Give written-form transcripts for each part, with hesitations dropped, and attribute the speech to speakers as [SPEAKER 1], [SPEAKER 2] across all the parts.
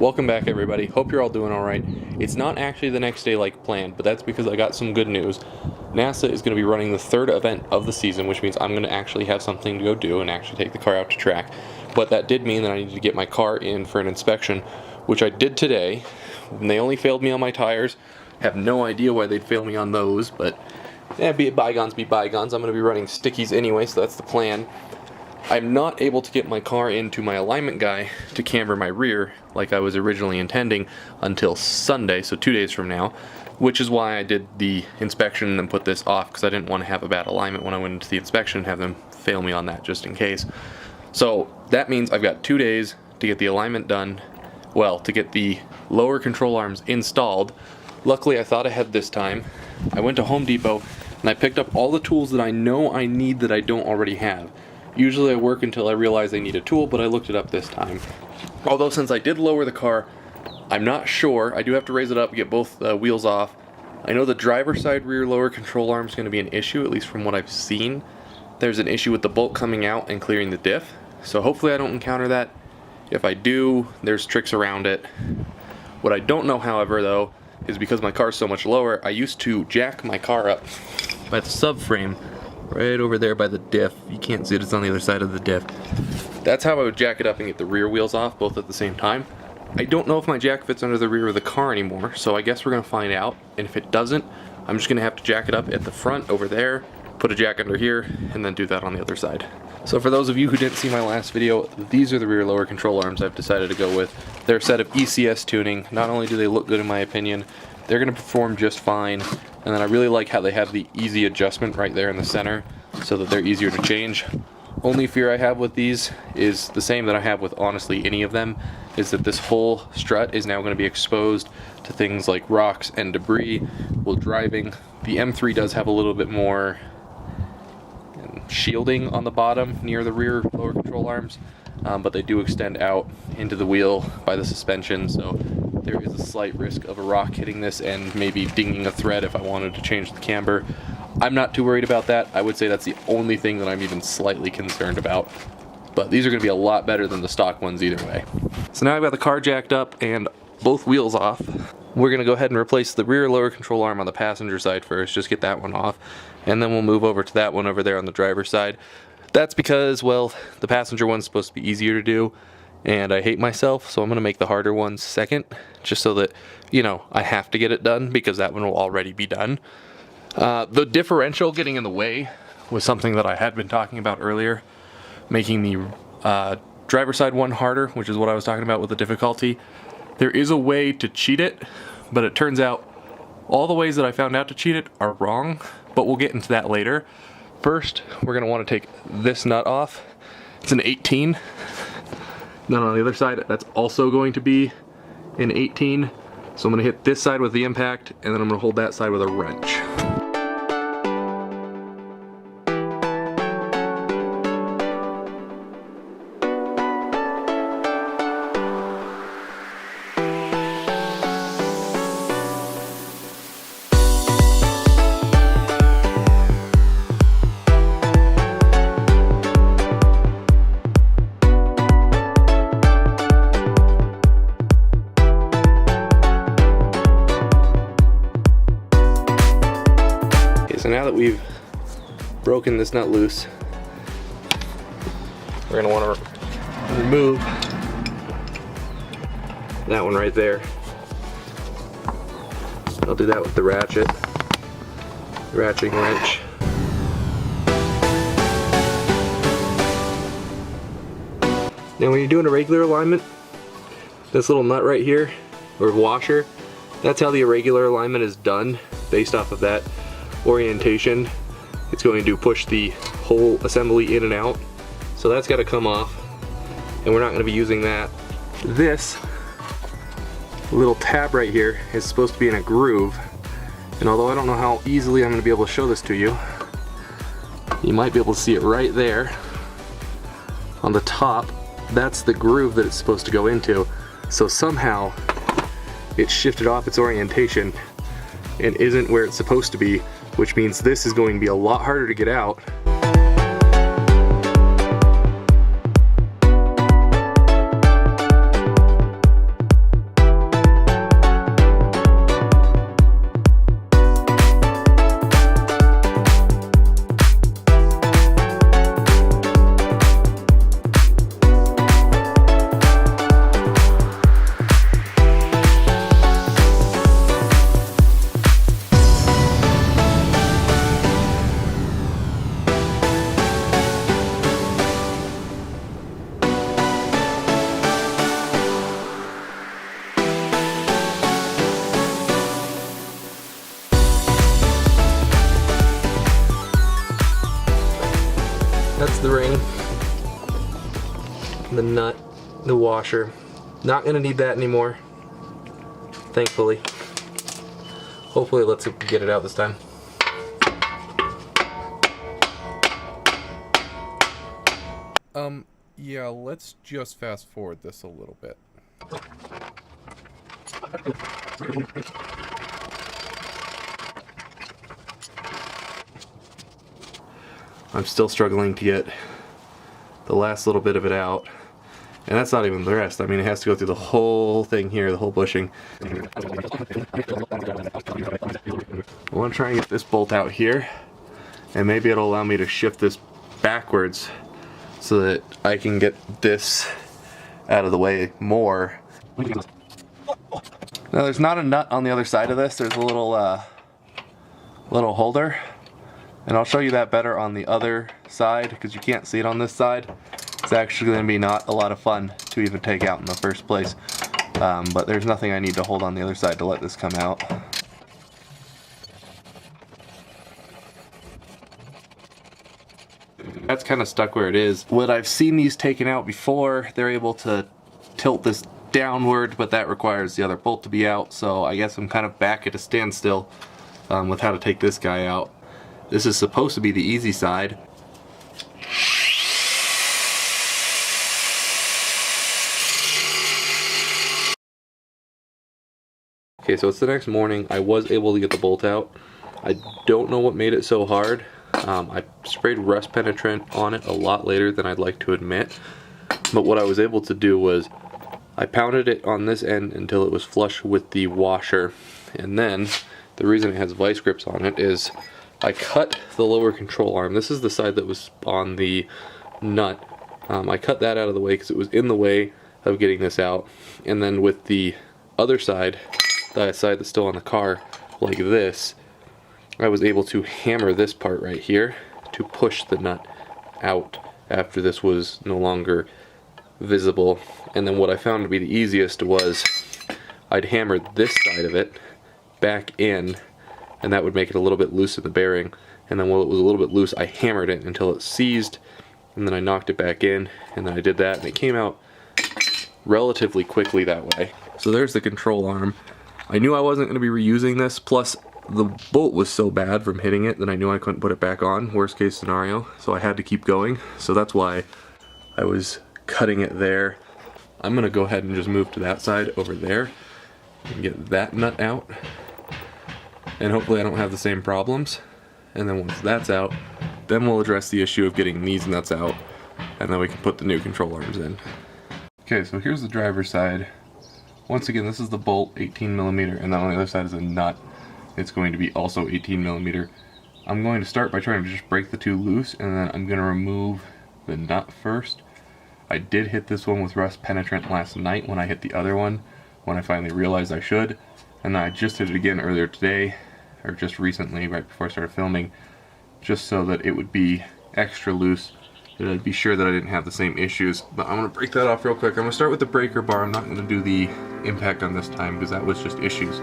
[SPEAKER 1] Welcome back everybody, hope you're all doing alright. It's not actually the next day like planned, but that's because I got some good news. NASA is going to be running the third event of the season, which means I'm going to actually have something to go do and actually take the car out to track. But that did mean that I needed to get my car in for an inspection, which I did today. And they only failed me on my tires. Have no idea why they'd fail me on those, but yeah, be it bygones be bygones. I'm going to be running stickies anyway, so that's the plan. I'm not able to get my car into my alignment guy to camber my rear like I was originally intending until Sunday, so 2 days from now, which is why I did the inspection and then put this off, because I didn't want to have a bad alignment when I went into the inspection and have them fail me on that just in case. So that means I've got 2 days to get the alignment done, well, to get the lower control arms installed. Luckily I thought ahead this time. I went to Home Depot and I picked up all the tools that I know I need that I don't already have. Usually I work until I realize I need a tool, but I looked it up this time. Although since I did lower the car, I'm not sure. I do have to raise it up, get both wheels off. I know the driver's side rear lower control arm is going to be an issue, at least from what I've seen. There's an issue with the bolt coming out and clearing the diff, so hopefully I don't encounter that. If I do, there's tricks around it. What I don't know, however, though, is because my car's so much lower, I used to jack my car up by the subframe. Right over there by the diff. You can't see it, it's on the other side of the diff. That's how I would jack it up and get the rear wheels off, both at the same time. I don't know if my jack fits under the rear of the car anymore, so I guess we're going to find out. And if it doesn't, I'm just going to have to jack it up at the front over there, put a jack under here, and then do that on the other side. So for those of you who didn't see my last video, these are the rear lower control arms I've decided to go with. They're a set of ECS tuning. Not only do they look good in my opinion, they're going to perform just fine. And then I really like how they have the easy adjustment right there in the center so that they're easier to change. Only fear I have with these is the same that I have with honestly any of them, is that this whole strut is now going to be exposed to things like rocks and debris while driving. The M3 does have a little bit more shielding on the bottom near the rear lower control arms, but they do extend out into the wheel by the suspension, so there is a slight risk of a rock hitting this and maybe dinging a thread if I wanted to change the camber. I'm not too worried about that. I would say that's the only thing that I'm even slightly concerned about. But these are going to be a lot better than the stock ones either way. So now I've got the car jacked up and both wheels off. We're going to go ahead and replace the rear lower control arm on the passenger side first, just get that one off. And then we'll move over to that one over there on the driver's side. That's because, well, the passenger one's supposed to be easier to do. And I hate myself, so I'm going to make the harder ones second, just so that, you know, I have to get it done because that one will already be done. The differential getting in the way was something that I had been talking about earlier, making the driver's side one harder, which is what I was talking about with the difficulty. There is a way to cheat it, but it turns out all the ways that I found out to cheat it are wrong, but we'll get into that later. First, we're going to want to take this nut off. It's an 18. Then on the other side, that's also going to be an 18. So I'm going to hit this side with the impact, and then I'm going to hold that side with a wrench. So now that we've broken this nut loose, we're going to want to remove that one right there. I'll do that with the ratchet, ratcheting wrench. Now when you're doing a regular alignment, this little nut right here, or washer, that's how the irregular alignment is done based off of that orientation. It's going to push the whole assembly in and out, so that's got to come off, and we're not going to be using that. This little tab right here is supposed to be in a groove, and although I don't know how easily I'm going to be able to show this to you, you might be able to see it right there on the top. That's the groove that it's supposed to go into. So somehow it shifted off its orientation and isn't where it's supposed to be, which means this is going to be a lot harder to get out. the ring, the nut, the washer. Not gonna need that anymore, thankfully. Hopefully let's get it out this time.
[SPEAKER 2] Yeah, let's just fast forward this a little bit.
[SPEAKER 1] I'm still struggling to get the last little bit of it out. And that's not even the rest. I mean, it has to go through the whole thing here, the whole bushing. I want to try and get this bolt out here, and maybe it'll allow me to shift this backwards so that I can get this out of the way more. Now there's not a nut on the other side of this. There's a little holder, and I'll show you that better on the other side because you can't see it on this side. It's actually going to be not a lot of fun to even take out in the first place, but there's nothing I need to hold on the other side to let this come out. That's kind of stuck where it is. What I've seen these taken out before, they're able to tilt this downward, but that requires the other bolt to be out, so I guess I'm kind of back at a standstill with how to take this guy out. This is supposed to be the easy side. Okay, so it's the next morning. I was able to get the bolt out. I don't know what made it so hard. I sprayed rust penetrant on it a lot later than I'd like to admit. But what I was able to do was I pounded it on this end until it was flush with the washer. And then the reason it has vice grips on it is I cut the lower control arm. This is the side that was on the nut. I cut that out of the way because it was in the way of getting this out. And then with the other side, the side that's still on the car, like this, I was able to hammer this part right here to push the nut out after this was no longer visible. And then what I found to be the easiest was I'd hammer this side of it back in, and that would make it a little bit loose in the bearing. And then while it was a little bit loose, I hammered it until it seized, and then I knocked it back in, and then I did that, and it came out relatively quickly that way. So there's the control arm. I knew I wasn't going to be reusing this, plus the bolt was so bad from hitting it that I knew I couldn't put it back on, worst case scenario, so I had to keep going. So that's why I was cutting it there. I'm going to go ahead and just move to that side over there and get that nut out, and hopefully I don't have the same problems. And then once that's out, then we'll address the issue of getting these nuts out, and then we can put the new control arms in. Okay, so here's the driver's side. Once again, this is the bolt, 18mm, and then on the other side is a nut. It's going to be also 18mm. I'm going to start by trying to just break the two loose, and then I'm going to remove the nut first. I did hit this one with rust penetrant last night when I hit the other one, when I finally realized I should, and then I just did it again earlier today, or just recently, right before I started filming, just so that it would be extra loose, and I'd be sure that I didn't have the same issues. But I'm going to break that off real quick. I'm going to start with the breaker bar. I'm not going to do the impact on this time because that was just issues.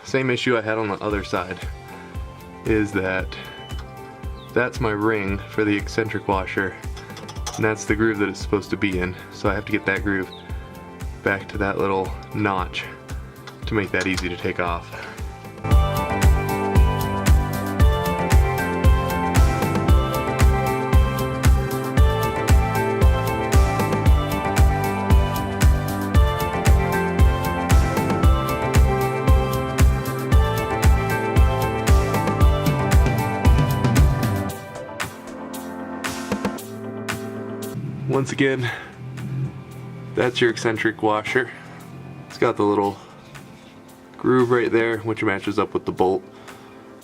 [SPEAKER 1] Same issue I had on the other side is that that's my ring for the eccentric washer, and that's the groove that it's supposed to be in. So I have to get that groove back to that little notch to make that easy to take off. Once again, that's your eccentric washer. It's got the little groove right there, which matches up with the bolt.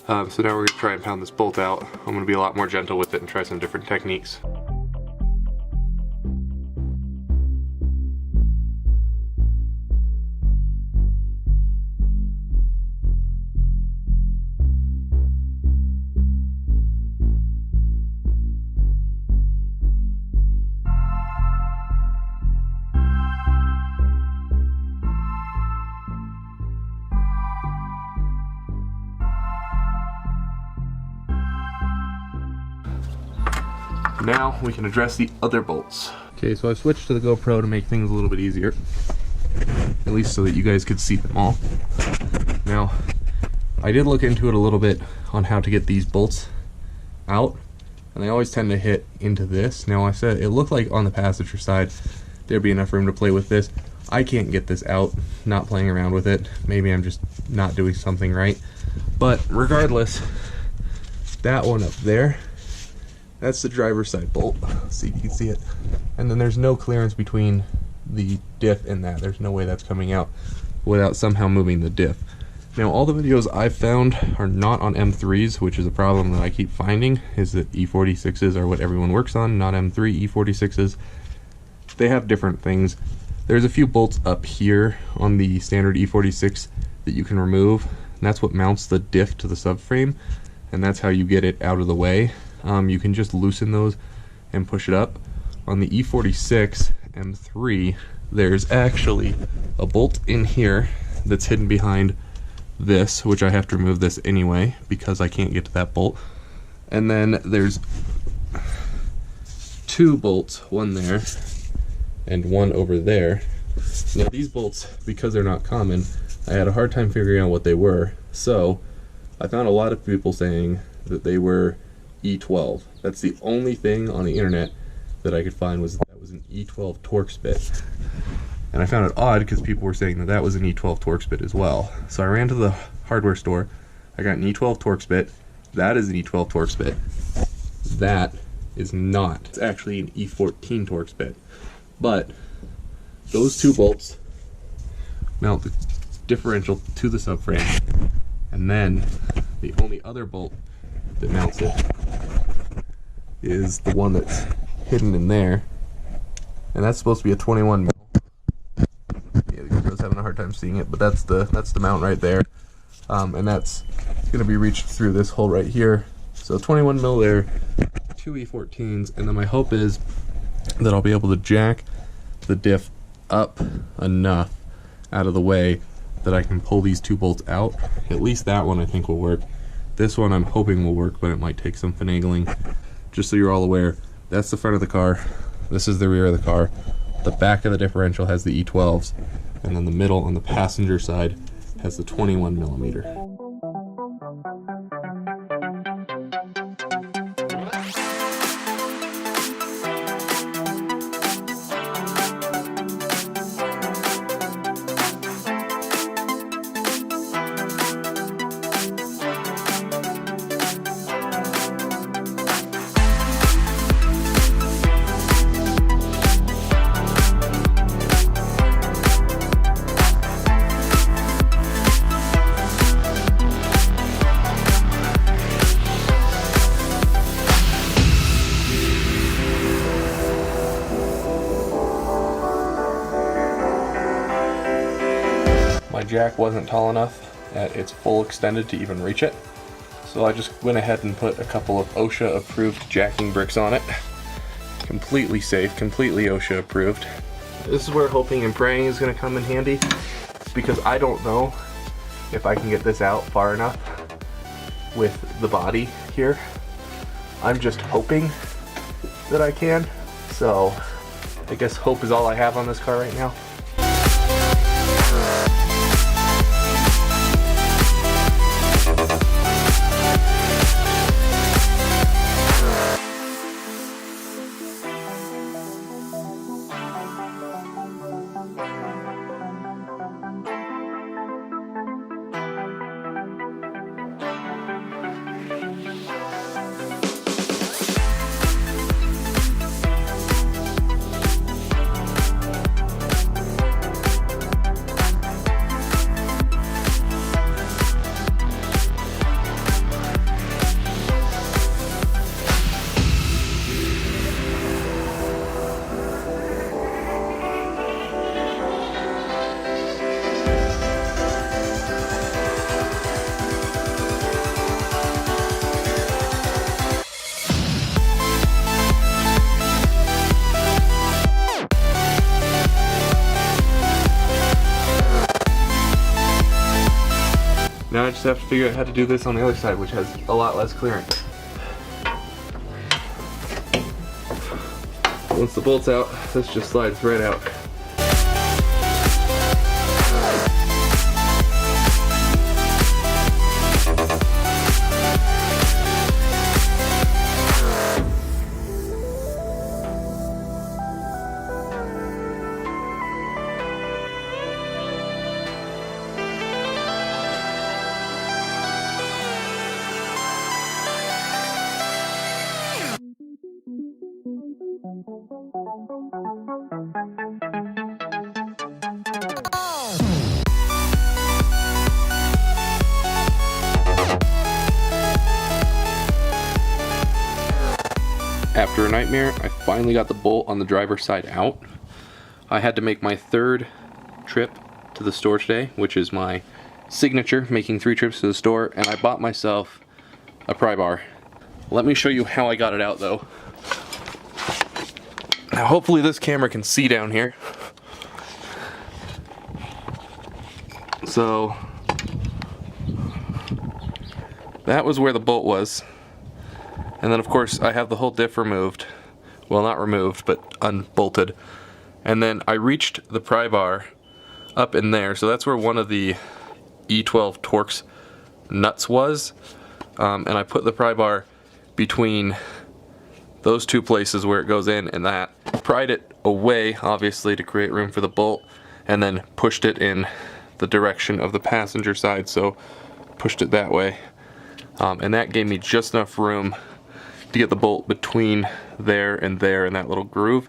[SPEAKER 1] So now we're going to try and pound this bolt out. I'm going to be a lot more gentle with it and try some different techniques. Now we can address the other bolts. Okay, so I switched to the GoPro to make things a little bit easier, at least so that you guys could see them all. Now, I did look into it a little bit on how to get these bolts out, and they always tend to hit into this. Now I said it looked like on the passenger side there'd be enough room to play with this. I can't get this out, not playing around with it. Maybe I'm just not doing something right. But regardless, that one up there, that's the driver's side bolt. Let's see if you can see it. And then there's no clearance between the diff and that. There's no way that's coming out without somehow moving the diff. Now all the videos I've found are not on M3s, which is a problem that I keep finding, is that E46s are what everyone works on, not M3 E46s. They have different things. There's a few bolts up here on the standard E46 that you can remove, and that's what mounts the diff to the subframe, and that's how you get it out of the way. You can just loosen those and push it up. On the E46 M3, there's actually a bolt in here that's hidden behind this, which I have to remove this anyway because I can't get to that bolt. And then there's two bolts, one there and one over there. Now these bolts, because they're not common, I had a hard time figuring out what they were, so I found a lot of people saying that they were E12. That's the only thing on the internet that I could find was that was an E12 Torx bit. And I found it odd because people were saying that that was an E12 Torx bit as well. So I ran to the hardware store, I got an E12 Torx bit. That is an E12 Torx bit. That is not. It's actually an E14 Torx bit. But those two bolts mount the differential to the subframe, and then the only other bolt that mounts it is the one that's hidden in there, and that's supposed to be a 21 mil. Yeah, the GoPro's having a hard time seeing it, but that's the mount right there, and that's going to be reached through this hole right here. So 21 mil there, two E14s, and then my hope is that I'll be able to jack the diff up enough out of the way that I can pull these two bolts out. At least that one I think will work. This one I'm hoping will work, but it might take some finagling. Just so you're all aware, that's the front of the car, this is the rear of the car, the back of the differential has the E12s, and then the middle on the passenger side has the 21 millimeter. My jack wasn't tall enough at its full extended to even reach it, so I just went ahead and put a couple of OSHA approved jacking bricks on it. Completely safe, completely OSHA approved. This is where hoping and praying is going to come in handy, because I don't know if I can get this out far enough with the body here. I'm just hoping that I can, so I guess hope is all I have on this car right now. Now I just have to figure out how to do this on the other side, which has a lot less clearance. Once the bolt's out, this just slides right out. After a nightmare, I finally got the bolt on the driver's side out. I had to make my third trip to the store today, which is my signature, making 3 trips to the store, and I bought myself a pry bar. Let me show you how I got it out though. Now hopefully this camera can see down here. So that was where the bolt was. And then of course I have the whole diff removed. Well, not removed, but unbolted. And then I reached the pry bar up in there, so that's where one of the E14 Torx nuts was. And I put the pry bar between those 2 places where it goes in and that. Pried it away, obviously, to create room for the bolt, and then pushed it in the direction of the passenger side, so pushed it that way. And that gave me just enough room to get the bolt between there and that little groove,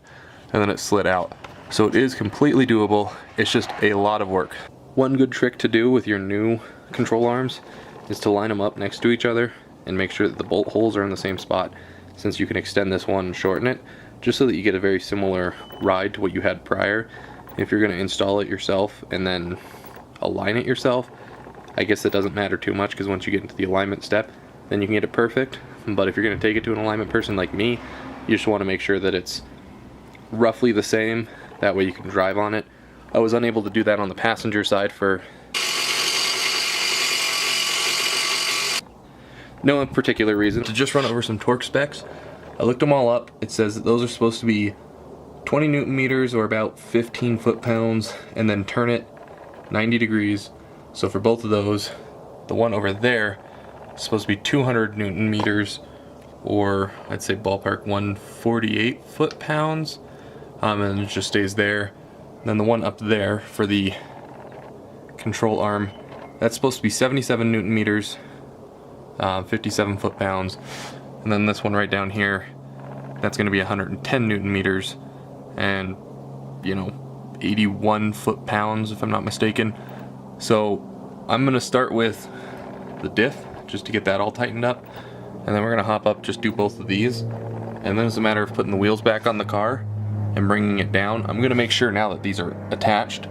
[SPEAKER 1] and then it slid out. So it is completely doable. It's just a lot of work. One good trick to do with your new control arms is to line them up next to each other and make sure that the bolt holes are in the same spot, since you can extend this one and shorten it, just so that you get a very similar ride to what you had prior. If you're going to install it yourself and then align it yourself, I guess it doesn't matter too much, because once you get into the alignment step, then you can get it perfect. But if you're going to take it to an alignment person like me, you just want to make sure that it's roughly the same. That way you can drive on it. I was unable to do that on the passenger side for no particular reason. To just run over some torque specs, I looked them all up. It says that those are supposed to be 20 Newton meters or about 15 foot-pounds, and then turn it 90 degrees. So for both of those, the one over there is supposed to be 200 Newton meters, or I'd say ballpark 148 foot-pounds, and it just stays there. And then the one up there for the control arm, that's supposed to be 77 Newton meters, 57 foot-pounds. And then this one right down here, that's going to be 110 Newton meters, and 81 foot-pounds if I'm not mistaken. So I'm going to start with the diff just to get that all tightened up, and then we're going to hop up, just do both of these, and then it's a matter of putting the wheels back on the car and bringing it down. I'm going to make sure now that these are attached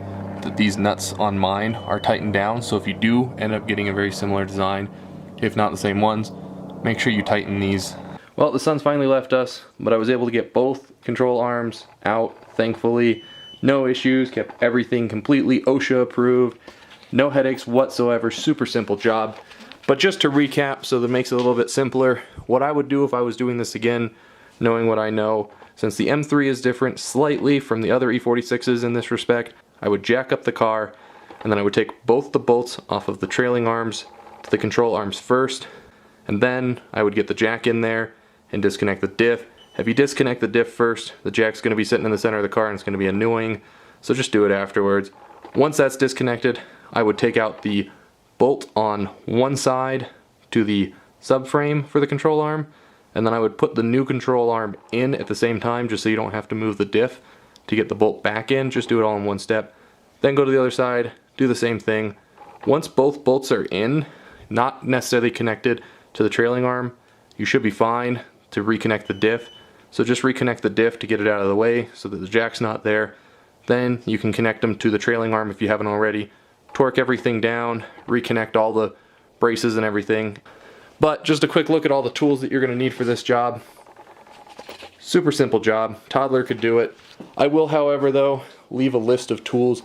[SPEAKER 1] that these nuts on mine are tightened down, so if you do end up getting a very similar design, if not the same ones, make sure you tighten these. Well, the sun's finally left us, but I was able to get both control arms out, thankfully. No issues, kept everything completely OSHA approved, no headaches whatsoever, super simple job. But just to recap, so that makes it a little bit simpler, what I would do if I was doing this again, knowing what I know, since the M3 is different slightly from the other E46s in this respect, I would jack up the car, and then I would take both the bolts off of the trailing arms to the control arms first, and then I would get the jack in there and disconnect the diff. If you disconnect the diff first, the jack's going to be sitting in the center of the car and it's going to be annoying, so just do it afterwards. Once that's disconnected, I would take out the bolt on one side to the subframe for the control arm, and then I would put the new control arm in at the same time, just so you don't have to move the diff to get the bolt back in. Just do it all in one step. Then go to the other side, do the same thing. Once both bolts are in, not necessarily connected to the trailing arm, you should be fine to reconnect the diff. So just reconnect the diff to get it out of the way so that the jack's not there. Then you can connect them to the trailing arm if you haven't already. Torque everything down, reconnect all the braces and everything. But just a quick look at all the tools that you're going to need for this job. Super simple job. Toddler could do it. I will, however, though, leave a list of tools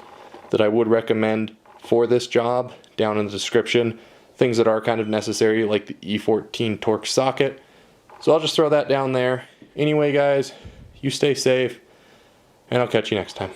[SPEAKER 1] that I would recommend for this job down in the description. Things that are kind of necessary, like the E14 Torx Socket. So I'll just throw that down there. Anyway, guys, You stay safe, and I'll catch you next time.